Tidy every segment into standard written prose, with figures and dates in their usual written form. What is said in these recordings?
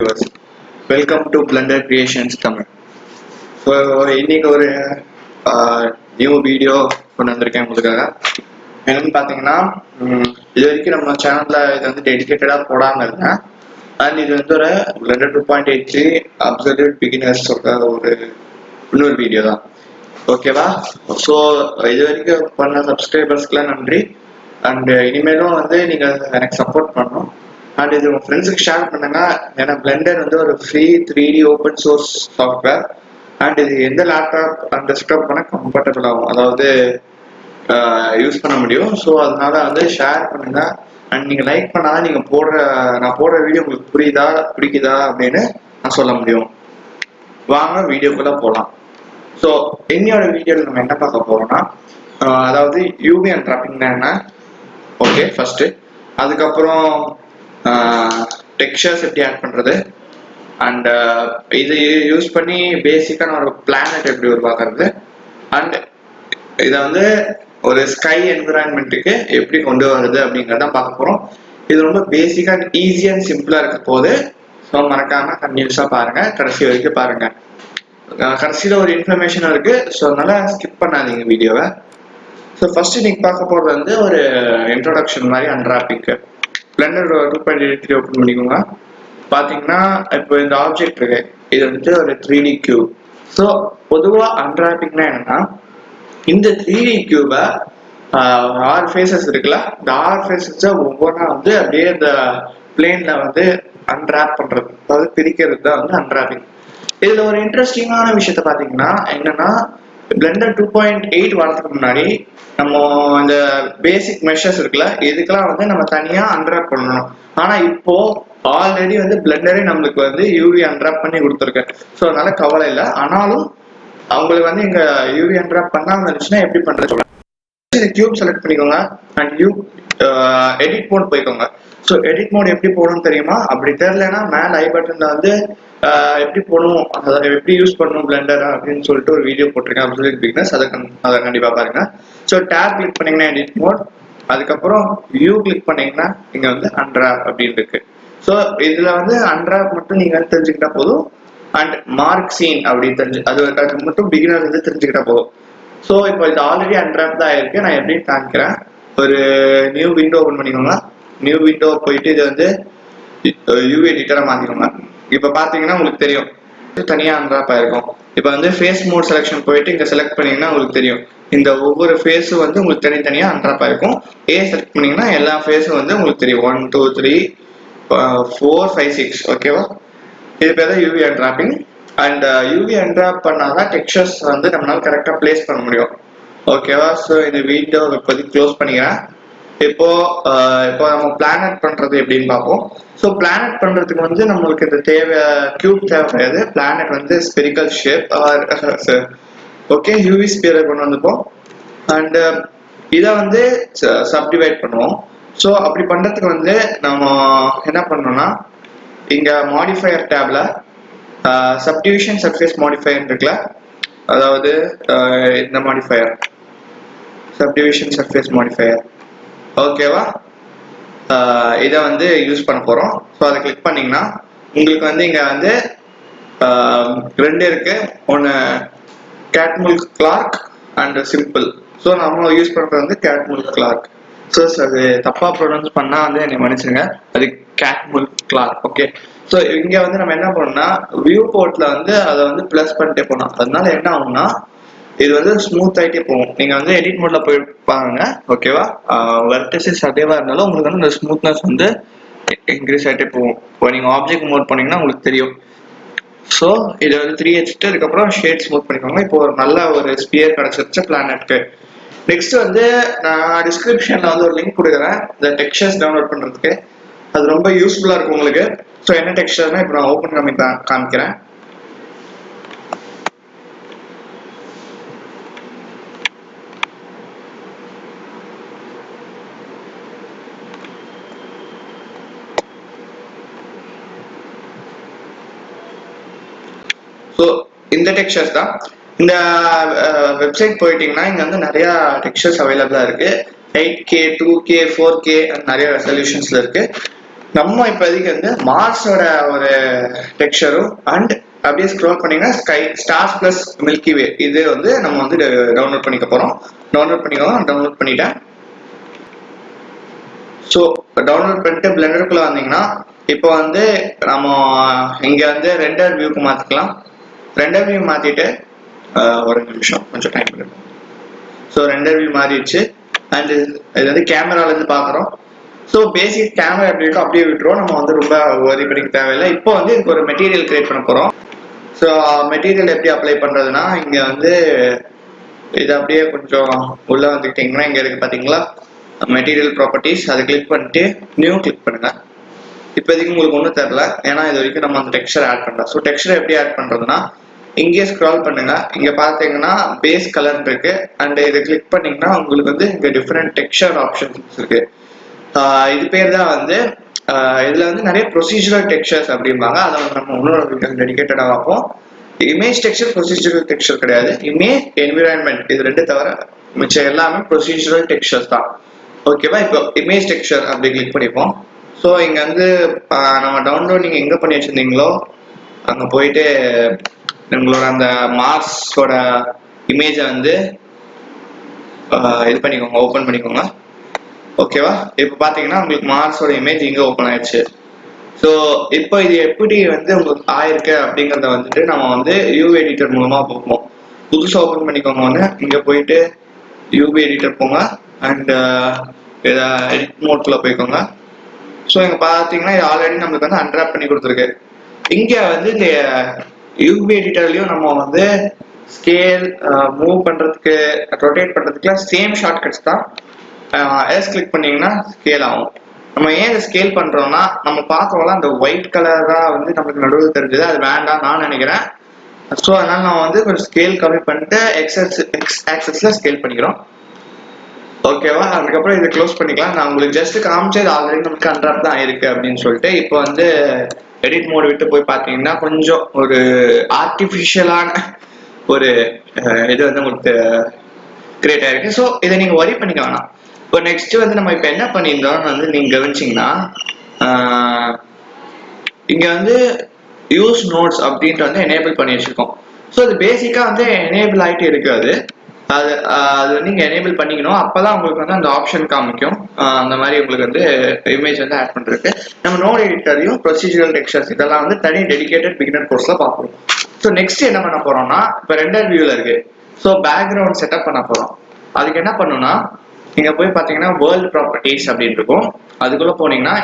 viewers. Welcome to Blender Creations Tamil. So இன்னைக்கு ஒரு new video கொண்டு வந்திருக்கேன் உங்களுக்காக. என்னன்னு பார்த்தீங்கன்னா இது வரைக்கும் நம்ம சேனல்ல இது வந்து டெடிக்கேட்டடாக போடாமல் இருந்தேன். அண்ட் இது வந்து ஒரு Blender 2.83 அப்சல்யூட் பிகினர்ஸ் ஒரு இன்னொரு வீடியோ தான். ஓகேவா? ஸோ இது வரைக்கும் பண்ண சப்ஸ்கிரைபர்ஸ்க்குலாம் நன்றி. அண்ட் இனிமேலும் வந்து நீங்கள் எனக்கு சப்போர்ட் பண்ணணும். அண்ட் இது உங்கள் ஃப்ரெண்ட்ஸுக்கு ஷேர் பண்ணுங்க. ஏன்னா பிளெண்டர் வந்து ஒரு free 3D open source software. And இது எந்த லேப்டாப் அண்ட் டெஸ்க்டாப் பண்ண கம்ஃபர்டபுள் ஆகும், அதாவது யூஸ் பண்ண முடியும். ஸோ அதனால வந்து ஷேர் பண்ணுங்க. அண்ட் நீங்கள் லைக் பண்ணாதான் நீங்கள் நான் போடுற வீடியோ உங்களுக்கு புரியுதா பிடிக்குதா அப்படின்னு நான் சொல்ல முடியும். வாங்க வீடியோக்குள்ள போகலாம். ஸோ என்னோட வீடியோவில் நம்ம என்ன பார்க்க போறோம்னா, அதாவது யூவி அன்ராப்பிங்னா என்ன, ஓகே ஃபர்ஸ்ட். அதுக்கப்புறம் டெக்ஸ்சர்ஸ் எப்படி ஆட் பண்றது, அண்ட் இது யூஸ் பண்ணி பேசிக்கான ஒரு பிளானட் எப்படி உருவாக்குறது, அண்ட் இதை வந்து ஒரு ஸ்கை என்விரான்மெண்ட்டுக்கு எப்படி கொண்டு வருது அப்படிங்கிறத பார்க்க போறோம். இது ரொம்ப பேசிக்கா ஈஸி அண்ட் சிம்பிளா இருக்க போது. ஸோ மறக்காம கன்டினியூஸா பாருங்க, கடைசி வரைக்கும் பாருங்க. கடைசியில ஒரு இன்ஃபர்மேஷன் இருக்கு, ஸோ அதனால ஸ்கிப் பண்ணாதீங்க வீடியோவை. ஸோ ஃபர்ஸ்ட் இன்னைக்கு பார்க்க போறது வந்து ஒரு இன்ட்ரோடக்ஷன் மாதிரி அன்ராப்பிங்க்கு. Blender 2.83 ஓப்பன் பண்ணிக்கோங்க. பார்த்தீங்கன்னா இப்போ இந்த ஆப்ஜெக்ட் இருக்கு, இது வந்து ஒரு 3D கியூப். ஸோ பொதுவாக அன்ராப்பிங்னா என்னன்னா, இந்த 3D கியூபை 6 ஃபேஸஸ் இருக்குல்ல, இந்த 6 ஃபேஸஸை ஒவ்வொன்றா வந்து அப்படியே இந்த பிளேன்ல வந்து அன்ராப் பண்றது, அதாவது பிரிக்கிறது தான் வந்து அன்ராப்பிங். இதுல ஒரு இன்ட்ரெஸ்டிங்கான விஷயத்த பாத்தீங்கன்னா என்னன்னா, Blender 2.8 வரதுக்கு முன்னாடி நம்ம இந்த பேசிக் மெஷர்ஸ் இருக்குல்ல, இதுக்கெல்லாம் வந்து நம்ம தனியா அன்ராப் பண்ணணும். ஆனா இப்போ ஆல்ரெடி வந்து பிளெண்டரே நம்மளுக்கு வந்து யூவி அன்ராப் பண்ணி கொடுத்துருக்கு. ஸோ அதனால கவலை இல்லை. ஆனாலும் அவங்களுக்கு வந்து இங்க யூவி அன்ராப் பண்ணாம இருந்துச்சுன்னா எப்படி பண்றது சொல்றேன். கியூப் செலக்ட் பண்ணிக்கோங்க அண்ட் எடிட் மோட் போய்க்கோங்க. ஸோ எடிட் மோட் எப்படி போகணும்னு தெரியுமா? அப்படி தெரியலன்னா மேல ஐ பட்டன்ல வந்து எப்படி போகணும், அதை எப்படி யூஸ் பண்ணணும் பிளெண்டர் அப்படின்னு சொல்லிட்டு ஒரு வீடியோ போட்டிருக்கேன், அப்சல்யூட் பிகினர்ஸ். அதை கண்டிப்பா பாருங்க. ஸோ டேப் கிளிக் பண்ணீங்கன்னா எடிட் மோட், அதுக்கப்புறம் வியூ கிளிக் பண்ணீங்கன்னா இங்க வந்து அன்ராப் அப்படின்னு இருக்கு. ஸோ இதுல வந்து அன்ராப் மட்டும் நீங்க தெரிஞ்சுக்கிட்டா போதும். அண்ட் மார்க் சீன் அப்படின்னு அது மட்டும் பிகினர் வந்து தெரிஞ்சுக்கிட்டா போதும். ஸோ இப்போ இது ஆல்ரெடி அன்ராப் தான் இருக்கு. நான் எப்படி காமிக்கிறேன். ஒரு நியூ விண்டோ ஓபன் பண்ணிக்கோங்க. நியூ விண்டோ போயிட்டு இது வந்து யூவி எடிட்டரா மாத்திக்கோங்க. இப்ப பாத்தீங்கன்னா உங்களுக்கு தெரியும் தனியா அன்ராப் ஆயிருக்கும். இப்ப வந்து ஃபேஸ் மோட் செலக்ஷன் போயிட்டு இங்க செலக்ட் பண்ணீங்கன்னா உங்களுக்கு தெரியும் இந்த ஒவ்வொரு ஃபேஸும் வந்து உங்களுக்கு தனித்தனியா அன்ராப் ஆயிருக்கும். செலக்ட் பண்ணீங்கன்னா எல்லா ஃபேஸும் வந்து உங்களுக்கு தெரியும் 1 2 3 4 5 6. ஓகேவா? இது பேர் தான் UV unwrapping. And UV unwrap பண்ணாதான் டெக்ஸ்சர்ஸ் வந்து நம்மளால கரெக்டா பிளேஸ் பண்ண முடியும். ஓகேவா? ஸோ இந்த வீடியோ இப்போதைக்கு க்ளோஸ் பண்ணிக்கிறேன். இப்போ நம்ம பிளானட் பண்றது எப்படின்னு பார்ப்போம். ஸோ பிளானட் பண்றதுக்கு வந்து நம்மளுக்கு இந்த கியூப் தேவையாது. பிளானட் வந்து ஸ்பெரிக்கல் ஷேப் ஓகே, யூவி ஸ்பியரை கொண்டு வந்துப்போம். அண்ட் இதை வந்து சப்டிவைட் பண்ணுவோம். ஸோ அப்படி பண்றதுக்கு வந்து நம்ம என்ன பண்ணோம்னா, இங்க மாடிஃபயர் டேப்ல சப்டிவிஷன் சர்ஃபேஸ் மாடிஃபயர் இருக்குல்ல, அதாவது இந்த மாடிஃபயர் சப்டிவிஷன் சர்ஃபேஸ் மாடிஃபயர், ஓகேவா? இதை வந்து யூஸ் பண்ண போறோம். ஸோ அதை கிளிக் பண்ணீங்கன்னா உங்களுக்கு வந்து இங்க வந்து ரெண்டு இருக்கு, ஒன்று கேட்முல் கிளார்க் அண்ட் சிம்பிள். ஸோ நம்ம யூஸ் பண்றது வந்து கேட்முல் கிளார்க். ஸோ அது தப்பா ப்ரொனவுன்ஸ் பண்ணா வந்து என்னை மன்னிச்சுங்க, அது கேட்முல் கிளார்க். ஓகே. ஸோ இங்க வந்து நம்ம என்ன பண்ணோம்னா, வியூ போர்ட்ல வந்து அதை வந்து பிளஸ் பண்ணிட்டே போனோம். அதனால என்ன ஆகும்னா இது வந்து ஸ்மூத் ஆகிட்டே போகும். நீங்க வந்து எடிட் மோட்ல போய் பாருங்க, ஓகேவா? வெர்டிசஸ் அதேவா இருந்தாலும் உங்களுக்கு வந்து இந்த ஸ்மூத்னஸ் வந்து இன்க்ரீஸ் ஆகிட்டே போகும். இப்போ நீங்க ஆப்ஜெக்ட் மோட் பண்ணீங்கன்னா உங்களுக்கு தெரியும். ஸோ இதை வந்து 3 வச்சுட்டு அதுக்கப்புறம் ஷேட் ஸ்மூத் பண்ணிக்கோங்க. இப்போ ஒரு நல்ல ஒரு ஸ்பியர் கிடைச்சிருச்சு பிளானட்க்கு. நெக்ஸ்ட் வந்து நான் டிஸ்கிரிப்ஷன்ல வந்து ஒரு லிங்க் கொடுக்குறேன் இந்த டெக்ஸ்சர்ஸ் டவுன்லோட் பண்றதுக்கு. அது ரொம்ப யூஸ்ஃபுல்லா இருக்கும் உங்களுக்கு. ஸோ என்ன டெக்ஸ்சர்னா இப்போ நான் ஓப்பன் பண்ணி காமிக்கிறேன். ஸோ இந்த டெக்ஸ்சர்ஸ் தான். இந்த வெப்சைட் போயிட்டீங்கன்னா இங்க வந்து நிறைய டெக்ஸ்சர்ஸ் அவைலபிளா இருக்கு. 8K 2K 4K நிறைய ரெசல்யூஷன்ஸ்ல இருக்கு. நம்ம இப்போதைக்கு வந்து மார்ஸோட ஒரு டெக்ஸ்சரும் அண்ட் அப்படியே ஸ்க்ரோல் பண்ணீங்கன்னா ஸ்கை ஸ்டார்ஸ் பிளஸ் மில்கி வே இது வந்து நம்ம வந்து டவுன்லோட் பண்ணிக்க போறோம். டவுன்லோட் பண்ணிட்டேன். ஸோ டவுன்லோட் பண்ணிட்டு பிளெண்டருக்குள்ள வந்தீங்கன்னா இப்போ வந்து நம்ம இங்க வந்து ரெண்டர் வியூக்கு மாத்திக்கலாம். ரெண்டர் வியூ மாத்திட்டு ஒரு நிமிஷம் கொஞ்சம் டைம் எடுக்கும். ஸோ ரெண்டர் வியூ மாறிடுச்சு. அண்ட் இது வந்து கேமரால இருந்து பாக்குறோம். ஸோ பேசிக் கேமரா எப்படி இருக்கோ அப்படியே விட்டுருவோம். நம்ம வந்து ரொம்ப ஒரி பண்ணிக்க தேவையில்லை. இப்போ வந்து இதுக்கு ஒரு மெட்டீரியல் கிரியேட் பண்ண போறோம். ஸோ மெட்டீரியல் எப்படி அப்ளை பண்றதுன்னா இங்க வந்து இது அப்படியே கொஞ்சம் உள்ள வந்துக்கிட்டீங்கன்னா இங்க இருக்கு பாத்தீங்களா மெட்டீரியல் ப்ராப்பர்ட்டிஸ், அதை கிளிக் பண்ணிட்டு நியூ கிளிக் பண்ணுங்க. இப்போதைக்கு உங்களுக்கு ஒன்றும் தெரியல, ஏன்னா இது வரைக்கும் நம்ம அந்த டெக்ஸ்சர் ஆட் பண்ணலாம். ஸோ டெக்ஸ்சர் எப்படி ஆட் பண்றதுன்னா இங்கே ஸ்க்ரால் பண்ணுங்க. இங்க பாத்தீங்கன்னா பேஸ் கலர் இருக்கு. அண்ட் இதை கிளிக் பண்ணீங்கன்னா உங்களுக்கு வந்து இங்க டிஃப்ரெண்ட் டெக்ஸ்சர் ஆப்ஷன்ஸ் இருக்கு. இது பேர் தான் வந்து இதுல வந்து நிறைய ப்ரொசீஜரல் டெக்ஸ்சர்ஸ் அப்படிம்பாங்க. அதை வந்து நம்ம இன்னொரு டெடிகேட்டடா பார்ப்போம். இமேஜ் டெக்ஸ்சர் ப்ரொசீஜரல் டெக்ஸ்சர் கிடையாது. இமேஜ் என்விரான்மெண்ட் இது ரெண்டு தவிர மிச்சம் எல்லாமே ப்ரொசீஜரல் டெக்ஸ்சர்ஸ் தான். ஓகேவா? இப்போ இமேஜ் டெக்ஸ்சர் அப்படி கிளிக் பண்ணிப்போம். ஸோ இங்க வந்து நம்ம டவுன்லோட் நீங்க எங்க பண்ணி வச்சிருந்தீங்களோ அங்க போயிட்டு உங்களோட அந்த மார்ஸோட இமேஜை வந்து இது பண்ணிக்கோங்க, ஓப்பன் பண்ணிக்கோங்க. ஓகேவா? இப்போ பாத்தீங்கன்னா உங்களுக்கு மார்ஸோட இமேஜ் இங்க ஓப்பன் ஆயிடுச்சு. ஸோ இப்போ இது எப்படி வந்து உங்களுக்கு ஆயிருக்கு அப்படிங்கிறத வந்துட்டு நம்ம வந்து யூவி எடிட்டர் மூலமா பார்ப்போம். புதுசாக ஓப்பன் பண்ணிக்கோங்க. ஒன்று இங்க போயிட்டு யூவி எடிட்டர் போங்க. அண்ட் எடிட் மோட்குள்ள போய்க்கோங்க. ஸோ இங்க பாத்தீங்கன்னா இது ஆல்ரெடி நம்மளுக்கு வந்து அன்ராப் பண்ணி கொடுத்துருக்கு. இங்க வந்து இந்த யூவி எடிட்டர்லயும் நம்ம வந்து ஸ்கேல் மூவ் பண்றதுக்கு ரொட்டேட் பண்றதுக்குலாம் சேம் ஷார்ட்கட்ஸ் தான். எஸ் கிளிக் பண்ணீங்கன்னா ஸ்கேல் ஆகும். நம்ம ஏன் இதை ஸ்கேல் பண்றோம்னா நம்ம பார்த்தோம்ல அந்த ஒயிட் கலரா வந்து நமக்கு நடுவில் தெரிஞ்சது, அது வேண்டாம் நான் நினைக்கிறேன். ஸோ அதனால நான் வந்து கொஞ்சம் ஸ்கேல் கம்மி பண்ணிட்டு எக்ஸ் ஆக்சஸ்ல ஸ்கேல் பண்ணிக்கிறோம். ஓகேவா? அதுக்கப்புறம் இதை க்ளோஸ் பண்ணிக்கலாம். நான் உங்களுக்கு ஜஸ்ட் காமிச்சது ஆல்ரெடி நமக்கு அன்ராப் தான் ஆயிருக்கு அப்படின்னு சொல்லிட்டு. இப்போ வந்து எடிட் மோட் விட்டு போய் பார்த்தீங்கன்னா கொஞ்சம் ஒரு ஆர்டிஃபிஷியலான ஒரு இது வந்து உங்களுக்கு கிரியேட் ஆயிருக்கு. ஸோ இதை நீங்க ஒரி பண்ணிக்க வேணாம். இப்போ நெக்ஸ்ட் வந்து நம்ம இப்போ என்ன பண்ணியிருந்தோம் வந்து நீங்க கவனிச்சிங்கன்னா இங்க வந்து யூஸ் நோட்ஸ் அப்படின்ட்டு வந்து எனேபிள் பண்ணி வச்சிருக்கோம். ஸோ அது பேசிக்கா வந்து எனேபிள் ஆகிட்டு இருக்காது. அது வந்து நீங்க எனேபிள் பண்ணிக்கணும். அப்பதான் உங்களுக்கு வந்து அந்த ஆப்ஷன் காமிக்கும். அந்த மாதிரி உங்களுக்கு வந்து இமேஜ் வந்து ஆட் பண்றதுக்கு நம்ம நோட் எடிட்டரையும் ப்ரொசீஜரல் டெக்ஸ்சர்ஸ் இதெல்லாம் வந்து தனி டெடிகேட்டட் பிகினர் கோர்ஸ்ல பார்ப்போம். ஸோ நெக்ஸ்ட் என்ன பண்ண போறோம்னா இப்போ ரெண்டர் வியூல இருக்கு. ஸோ பேக்ரவுண்ட் செட்டப் பண்ண போறோம். அதுக்கு என்ன பண்ணணும்னா நீங்க போய் பாத்தீங்கன்னா வேர்ல்ட் ப்ராப்பர்ட்டிஸ் அப்படின்னு இருக்கும். அதுக்குள்ள போனீங்கன்னா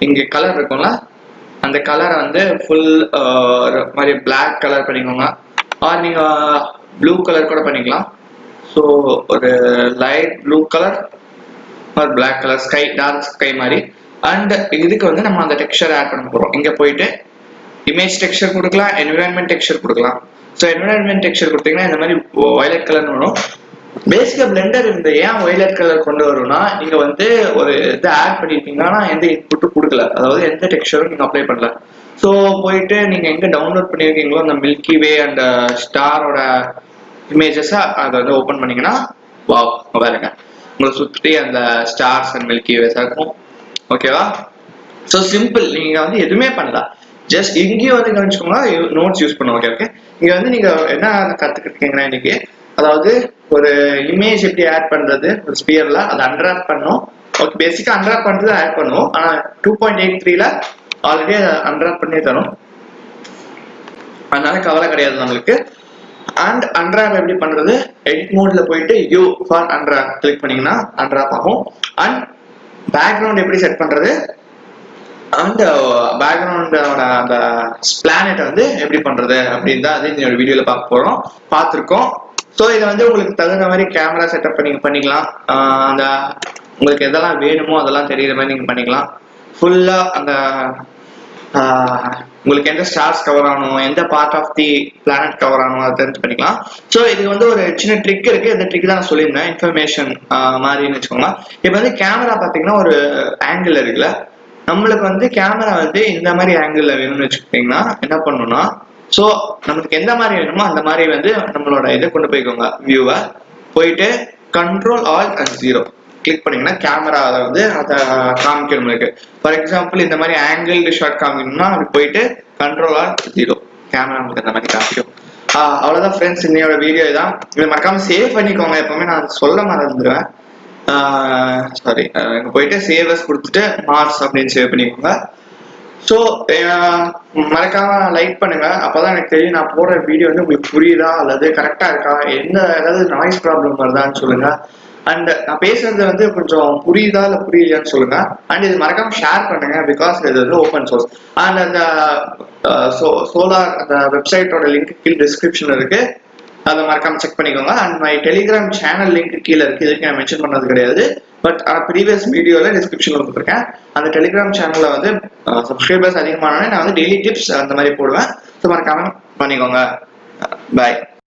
இங்க கலர் இருக்கும்ல, அந்த கலரை வந்து ஃபுல் மாதிரி பிளாக் கலர் பண்ணிக்கோங்க. ஆர் நீங்க ப்ளூ கலர் கூட பண்ணிக்கலாம். ஸோ ஒரு light blue colour or black colour sky dark sky மாதிரி. அண்ட் இதுக்கு வந்து நம்ம அந்த டெக்ஸ்சர் ஆட் பண்ண போறோம். இங்க போயிட்டு இமேஜ் டெக்ஸ்சர் கொடுக்கலாம், என்விரான்மெண்ட் டெக்ஸ்சர் கொடுக்கலாம். ஸோ என்விரான்மெண்ட் டெக்ஸ்சர் கொடுத்தீங்கன்னா இந்த மாதிரி வயலட் கலர்னு வரும். பேசிக்கா பிளெண்டர் இந்த ஏன் வயலட் கலர் கொண்டு வரும்னா நீங்க வந்து ஒரு இதை ஆட் பண்ணிருக்கீங்கன்னா எந்த இன்புட்டும் கொடுக்கல, அதாவது எந்த டெக்ஸ்சரும் நீங்க அப்ளை பண்ணல. ஸோ போயிட்டு நீங்க எங்க டவுன்லோட் பண்ணிருக்கீங்களோ அந்த மில்கி வே அண்ட் ஸ்டாரோட இமேஜஸ் அதை வந்து ஓப்பன் பண்ணீங்கன்னா வாவ் பாருங்க உங்களை சுற்றி அந்த ஸ்டார்ஸ் அண்ட் மில்கி வேஸா இருக்கும். ஓகேவா? So simple. நீங்க வந்து எதுவுமே பண்ணல, ஜஸ்ட் இங்கேயும் வந்து கவனிச்சுக்கோங்க நோட்ஸ் யூஸ் பண்ணுவோம். ஓகே இங்க வந்து நீங்க என்ன கத்துக்கிட்டீங்கன்னா இன்னைக்கு, அதாவது ஒரு இமேஜ் எப்படி ஆட் பண்றது ஒரு ஸ்பியர்ல அதை அன்ராப் பண்ணும். ஓகே பேசிக்கா அன்ராப் பண்றது ஆட் பண்ணுவோம். ஆனா 2.83ல ஆல்ரெடி அதை அன்ராப் பண்ணி தரும், அதனால கவலை கிடையாது நம்மளுக்கு. அண்ட் அன்ராப் எப்படி பண்றது, எடிட் மோட்ல போயிட்டு யூ ஃபார் அன்ராப் கிளிக் பண்ணீங்கன்னா அன்ராப் ஆகும். அண்ட் பேக்ரவுண்ட் எப்படி செட் பண்றது அண்ட் பேக்ரவுண்டோட அந்த பிளானட் வந்து எப்படி பண்றது அப்படின்னு தான் அது இந்த வீடியோல பார்க்க போறோம், பார்த்துருக்கோம். ஸோ இதை வந்து உங்களுக்கு தகுந்த மாதிரி கேமரா செட்டப் நீங்க பண்ணிக்கலாம். அந்த உங்களுக்கு எதெல்லாம் வேணுமோ அதெல்லாம் தெரியுற மாதிரி நீங்க பண்ணிக்கலாம். ஃபுல்லா அந்த உங்களுக்கு எந்த ஸ்டார்ஸ் கவர் ஆகணும், எந்த part of the planet cover ஆகணும் அதை தெரிஞ்சு பண்ணிக்கலாம். ஸோ இது வந்து ஒரு சின்ன ட்ரிக் இருக்கு. இந்த ட்ரிக் தான் நான் சொல்லியிருந்தேன், இன்ஃபர்மேஷன் மாதிரின்னு வச்சுக்கோங்க. இப்போ வந்து கேமரா பார்த்தீங்கன்னா ஒரு ஆங்கிள் இருக்குல்ல, நம்மளுக்கு வந்து கேமரா வந்து இந்த மாதிரி ஆங்கிள் வேணும்னு வச்சுக்கிட்டீங்கன்னா என்ன பண்ணணும்னா, ஸோ நமக்கு எந்த மாதிரி வேணுமோ அந்த மாதிரி வந்து நம்மளோட இதை கொண்டு போய்க்கோங்க. வியூவை போயிட்டு கண்ட்ரோல் ஆல்ட் அண்ட் 0 கிளிக் பண்ணீங்கன்னா கேமரா வந்து அதை காமிக்கணும் உங்களுக்கு. ஃபார் எக்ஸாம்பிள் இந்த மாதிரி ஆங்கிள் ஷாட் காமிக்கணும்னா அது போயிட்டு Ctrl+0 கேமரா உங்களுக்கு அந்த மாதிரி காமிக்கும். அவ்வளோதான் ஃப்ரெண்ட்ஸ், இன்னையோட வீடியோ இதான். இதை மறக்காம சேவ் பண்ணிக்கோங்க. எப்பவுமே நான் சொல்ல மறந்துடுவேன். சாரி, போயிட்டு சேவஸ் கொடுத்துட்டு மார்ஸ் அப்படின்னு சேவ் பண்ணிக்கோங்க. ஸோ மறக்காம லைக் பண்ணுங்க, அப்பதான் எனக்கு தெரியும் நான் போடுற வீடியோ வந்து உங்களுக்கு புரியுதா அல்லது கரெக்டா இருக்கா, ஏதாவது நாய்ஸ் ப்ராப்ளம் வருதான்னு சொல்லுங்க. அண்ட் நான் பேசுறது வந்து கொஞ்சம் புரியுதா இல்லை புரியலையான்னு சொல்லுங்க. அண்ட் இது மறக்காம ஷேர் பண்ணுங்க, பிகாஸ் இது வந்து ஓப்பன் சோர்ஸ். அண்ட் அந்த சோலார் அந்த வெப்சைட்டோட லிங்க் கீழ் டிஸ்கிரிப்ஷன் இருக்கு, அதை மறக்காம செக் பண்ணிக்கோங்க. And my Telegram channel link கீழே இருக்கு, இதுக்கு நான் மென்ஷன் பண்ணது கிடையாது, பட் ப்ரீவியஸ் வீடியோல டிஸ்கிரிப்ஷன்ல கொடுத்துருக்கேன். அந்த டெலிகிராம் சேனல்ல வந்து சப்ஸ்கிரைபர்ஸ் அதிகமானோடனே நான் வந்து டெய்லி டிப்ஸ் அந்த மாதிரி போடுவேன். ஸோ மறக்காம பண்ணிக்கோங்க. பாய்.